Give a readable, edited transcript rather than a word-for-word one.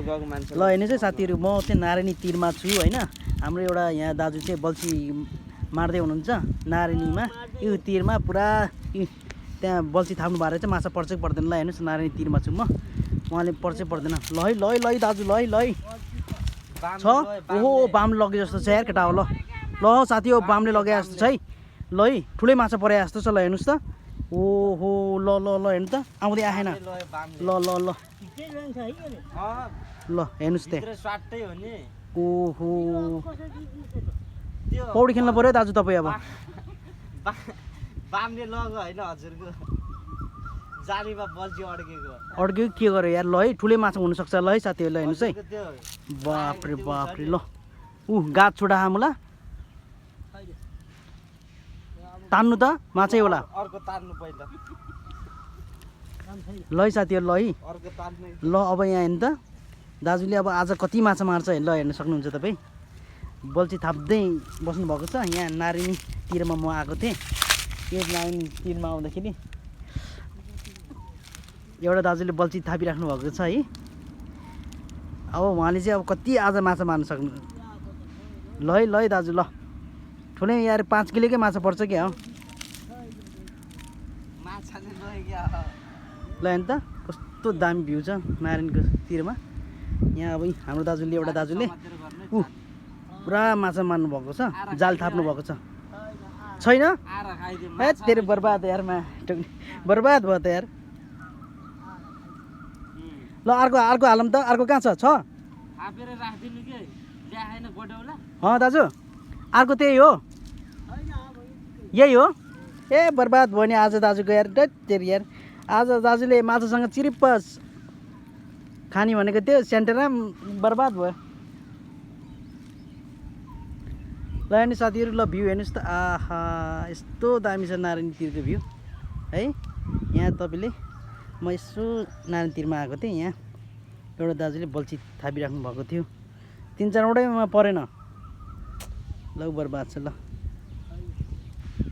गएको मान्छे ल हेर्नुहोस् है साथीहरू, म चाहिँ नारायणी तीरमा छु होइन। हाम्रो एउटा यहाँ दाजु चाहिँ बल्छी मार्दै हुनुहुन्छ नारायणीमा। यो तीरमा पुरा त्यहाँ बल्छी थाप्नु भएर चाहिँ माछा पर्छ कि पर्दैन। ल हेर्नुहोस् नारायणी तीरमा छु म, उहाँले पर्छ पर्दैन। ल है ल है ल है दाजु ल है ल है छ। ओहो बामले लगे जस्तो छ यार केटा हो। ल ल साथी हो बामले लगे जस्तो छ है। ल है ठुलै माछा परे जस्तो छ। ल हेर्नुहोस् त। ओहो ल ल ल हेर्नु त आउँदै आएन। ल ल ल ल हेर्नुहोस् त। ओहो पौडी खेल्नु पऱ्यो दाजु तपाईँ अब। बामले लग्यो होइन हजुरको जालीमा बल्छी अड्क्यो के गर्यो यार। ल है ठुलै माछा हुनसक्छ। ल है साथीहरू ल हेर्नुहोस् है। बाफ्रे बाफ्रे। ल गाछ छोडा मुला तान्नु त माछै होला। अर्को तान्नु पहिला। ल है साथीहरू ल है। अर्को तान्नु। ल अब यहाँ हेर्नु त दाजुले अब आज कति माछा मार्छ ल हेर्न सक्नुहुन्छ तपाईँ। बल्छी थाप्दै बस्नुभएको छ। यहाँ नारायणी तीरमा म आएको थिएँ। यो नारायणी तीरमा आउँदाखेरि एउटा दाजुले बल्छी थापिराख्नु भएको छ है। अब उहाँले चाहिँ अब कति आज माछा मार्न सक्नु। ल है दाजु ल ठुलै यार 5 किलोकै माछा पर्छ क्या हो। ल हेर्नु त कस्तो दामी भ्यू छ नारायणको तीरमा। यहाँ अब हाम्रो दाजुले एउटा दाजुले पुरा माछा मार्नु भएको छ, जाल थाप्नु भएको छ। छैन ए तेरो बर्बाद यार बर्बाद भयो त यार। ल अर्को अर्को हालौँ त। अर्को कहाँ छ दाजु अर्को त्यही हो यही हो। ए बर्बाद भयो नि आज दाजुको यार। तेरि यार आज दाजुले माछासँग चिरिप्प खाने भनेको त्यो सेन्टेरा बर्बाद भयो। ल हेर्नु साथीहरू ल भ्यू हेर्नुहोस् त। आहा यस्तो दामी छ नारायणी तीरको भ्यू है। यहाँ तपाईँले म यसो नारायणी तीरमा आएको थिएँ। यहाँ एउटा दाजुले बल्छी थापिराख्नु भएको थियो। 3-4 वटैमा परेन। ल बर्बाद छ। ल